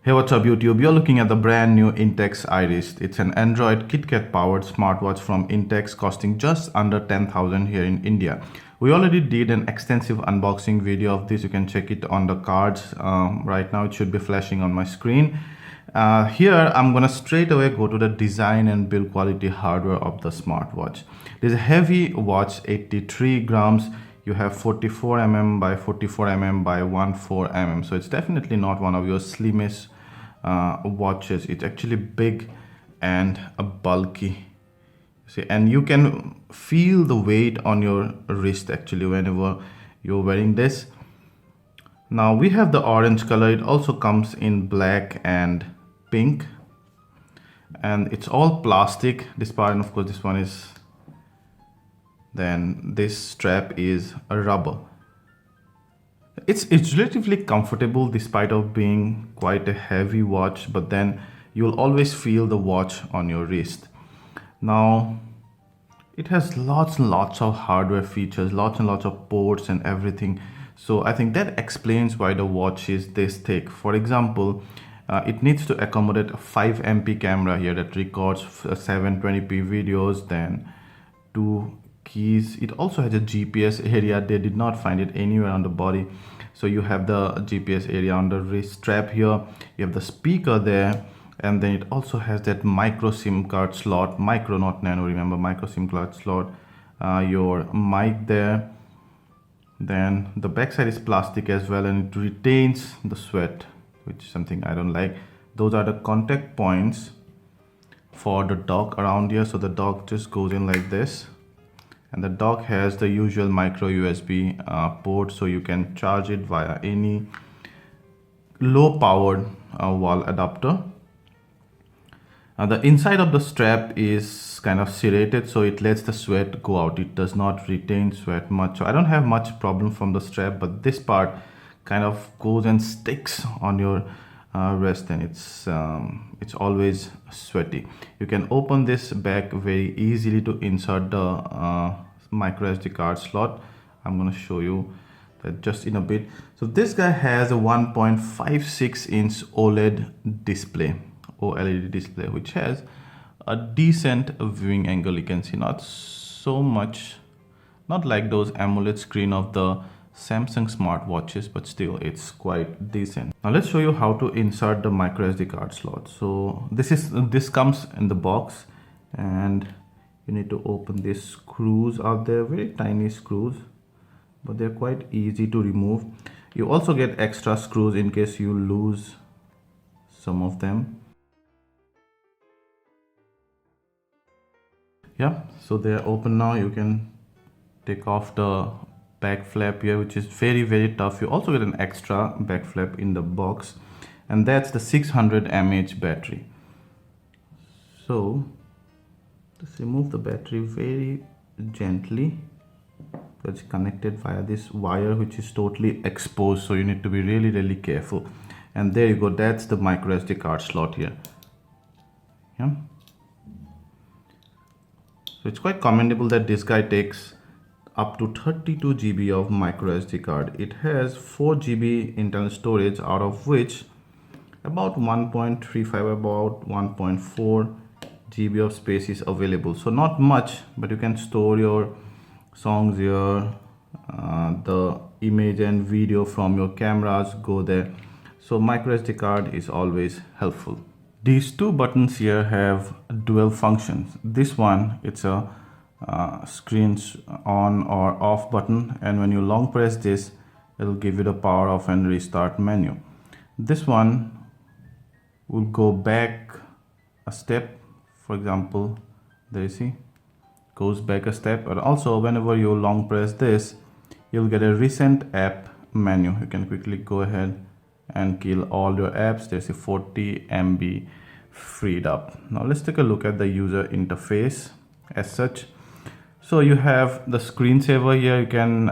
Hey, what's up YouTube? You're looking at the brand new Intex iRist. It's an Android KitKat powered smartwatch from Intex costing just under 10,000 here in India. We already did an extensive unboxing video of this. You can check it on the cards. Right now it should be flashing on my screen. Here I'm gonna straight away go to the design and build quality hardware of the smartwatch. It is a heavy watch, 83 grams. You have 44 mm by 44 mm by 14 mm, so it's definitely not one of your slimmest watches. It's actually big and bulky. See, and you can feel the weight on your wrist actually whenever you're wearing this. Now we have the orange color. It also comes in black and pink, and it's all plastic. This part, and of course this one is, then this strap is a rubber. It's relatively comfortable despite of being quite a heavy watch, but then you'll always feel the watch on your wrist. Now it has lots and lots of hardware features, lots and lots of ports and everything. So I think that explains why the watch is this thick. For example, it needs to accommodate a 5MP camera here that records 720p videos, then 2 keys. It also has a GPS area. They did not find it anywhere on the body, so you have the GPS area on the wrist strap here. You have the speaker there, and then it also has that micro SIM card slot, micro not nano, remember, micro SIM card slot, your mic there. Then the backside is plastic as well, and it retains the sweat, which is something I don't like. Those are the contact points for the dock around here. So the dock just goes in like this, and the dock has the usual micro USB port, so you can charge it via any low powered wall adapter. The inside of the strap is kind of serrated, so it lets the sweat go out. It does not retain sweat much, so I don't have much problem from the strap, but this part kind of goes and sticks on your wrist, and it's always sweaty. You can open this back very easily to insert the micro SD card slot. I'm going to show you that just in a bit. So this guy has a 1.56 inch OLED display, OLED display, which has a decent viewing angle. You can see not so much, not like those AMOLED screen of the Samsung smartwatches, but still it's quite decent. Now let's show you how to insert the micro SD card slot. So this comes in the box, and you need to open these screws out there, very tiny screws, but they're quite easy to remove. You also get extra screws in case you lose some of them. Yeah, so they're open now. You can take off the back flap here, which is very tough. You also get an extra back flap in the box, and that's the 600 mAh battery. So just remove the battery very gently. It's connected via this wire, which is totally exposed, so you need to be really careful. And there you go, that's the micro SD card slot here. Yeah, so it's quite commendable that this guy takes up to 32 GB of micro SD card. It has 4 GB internal storage, out of which about 1.35, about 1.4 GB of space is available. So not much, but you can store your songs here, the image and video from your cameras go there. So micro SD card is always helpful. These two buttons here have dual functions. This one, it's a screen's on or off button, and when you long press this, it'll give you the power off and restart menu. This one will go back a step. For example, there you see, goes back a step. And also whenever you long press this, you'll get a recent app menu. You can quickly go ahead and kill all your apps. There's a 40 MB freed up. Now let's take a look at the user interface as such. So you have the screensaver here. You can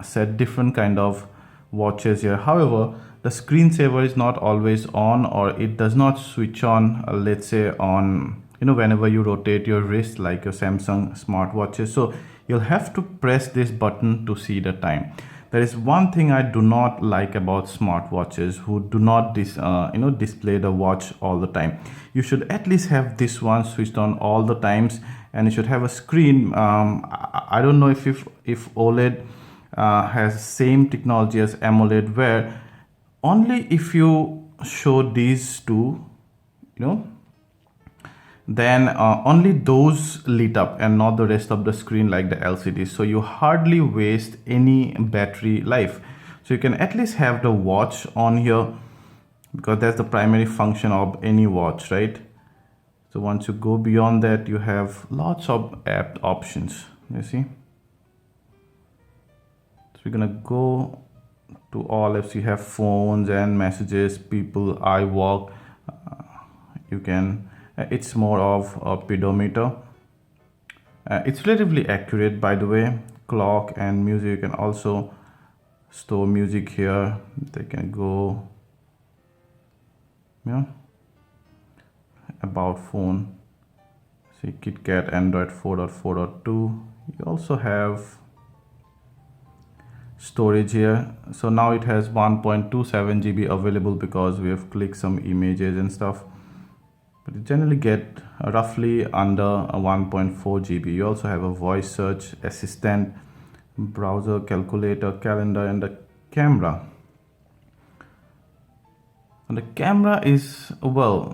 set different kind of watches here. However, the screensaver is not always on, or it does not switch on, let's say on, whenever you rotate your wrist like your Samsung smartwatches. So you'll have to press this button to see the time. There is one thing I do not like about smartwatches who do not display the watch all the time. You should at least have this one switched on all the times, and it should have a screen. I don't know if OLED has same technology as AMOLED, where only if you show these two, you know, then only those lit up and not the rest of the screen like the LCD. So you hardly waste any battery life. So you can at least have the watch on here, because that's the primary function of any watch, right? So once you go beyond that, you have lots of app options. You see? So we're gonna go to all apps. You have phones and messages, people, iWalk. You can. It's more of a pedometer. It's relatively accurate, by the way. Clock and music. You can also store music here. They can go, yeah, about phone. See, KitKat, Android 4.4.2. You also have storage here. So now it has 1.27 GB available because we have clicked some images and stuff. But you generally get roughly under 1.4 GB. You also have a voice search, assistant, browser, calculator, calendar, and the camera. And the camera is, well,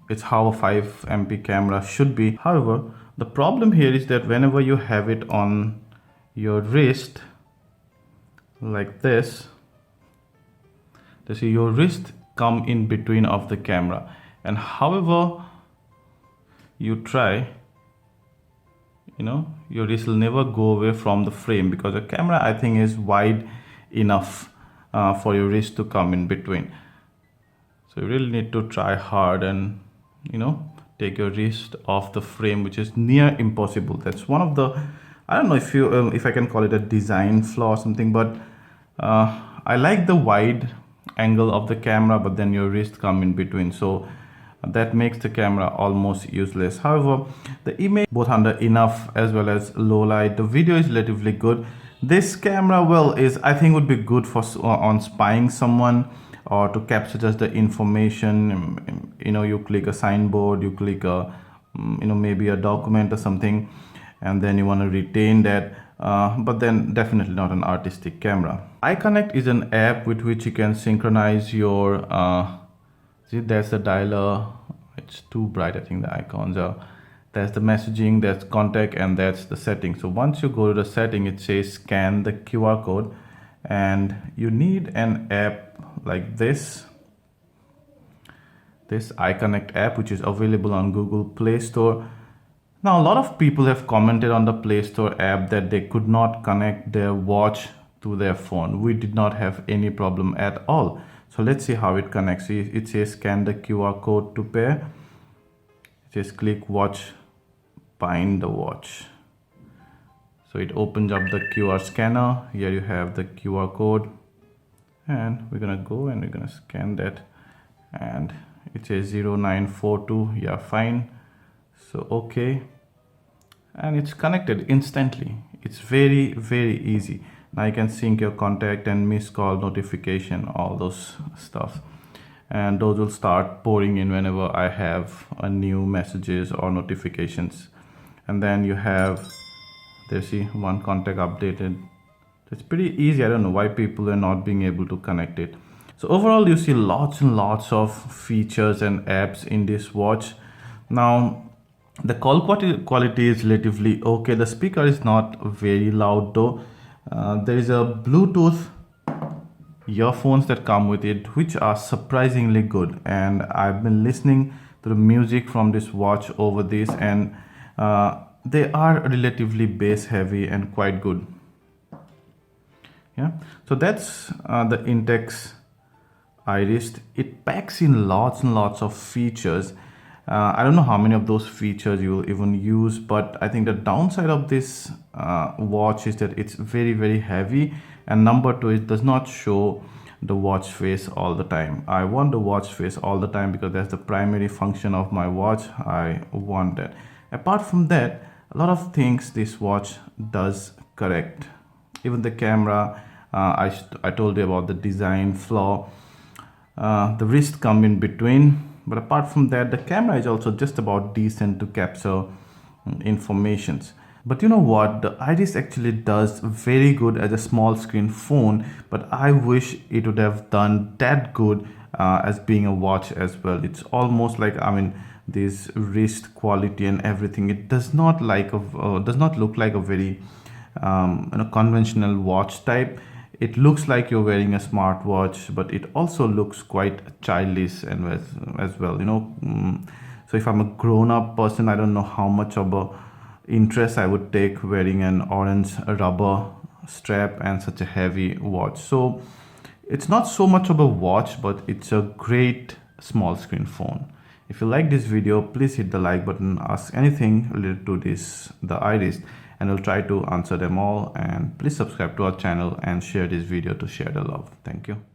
it's how a 5MP camera should be. However, the problem here is that whenever you have it on your wrist, like this, you see your wrist come in between of the camera. And however you try, your wrist will never go away from the frame, because the camera, I think, is wide enough for your wrist to come in between. So you really need to try hard and take your wrist off the frame, which is near impossible. That's one of the, I don't know if I can call it a design flaw or something, but I like the wide angle of the camera, but then your wrist come in between, so that makes the camera almost useless. However, the image, both under enough as well as low light, the video is relatively good. This camera, well, I think would be good for on spying someone, or to capture just the information. You click a signboard, you click a maybe a document or something, and then you want to retain that, but then definitely not an artistic camera. iConnect is an app with which you can synchronize your see, there's the dialer. It's too bright, I think the icons are. There's the messaging, there's contact, and that's the setting. So once you go to the setting, it says scan the QR code, and you need an app like this iConnect app, which is available on Google Play Store. Now, a lot of people have commented on the Play Store app that they could not connect their watch to their phone. We did not have any problem at all. So let's see how it connects. It says scan the QR code to pair. It says click watch, bind the watch. So it opens up the QR scanner. Here you have the QR code, and we're gonna go and we're gonna scan that, and it says 0942. Yeah, fine. So okay, and it's connected instantly. It's very, very easy. Now you can sync your contact and missed call notification, all those stuff, and those will start pouring in whenever I have a new messages or notifications. And then you have, there, see, one contact updated. It's pretty easy. I don't know why people are not being able to connect it. So overall, you see lots and lots of features and apps in this watch. Now, the call quality is relatively okay. The speaker is not very loud though. There is a Bluetooth earphones that come with it, which are surprisingly good, and I've been listening to the music from this watch over this, and they are relatively bass heavy and quite good. Yeah, so that's the Intex iRist. It packs in lots and lots of features. I don't know how many of those features you will even use, but I think the downside of this watch is that it's very, very heavy, and number two, it does not show the watch face all the time. I want the watch face all the time because that's the primary function of my watch. I want that. Apart from that, a lot of things this watch does correct. Even the camera, I told you about the design flaw. The wrist come in between, but apart from that, the camera is also just about decent to capture informations. But you know what, the iris actually does very good as a small screen phone, but I wish it would have done that good as being a watch as well. It's almost like, I mean, this wrist quality and everything, it does not does not look like a very conventional watch type. It looks like you're wearing a smartwatch, but it also looks quite childish and as well, so if I'm a grown-up person, I don't know how much of a interest I would take wearing an orange rubber strap and such a heavy watch. So it's not so much of a watch, but it's a great small screen phone. If you like this video, please hit the like button, ask anything related to the iRist, and we'll try to answer them all. And please subscribe to our channel and share this video to share the love. Thank you.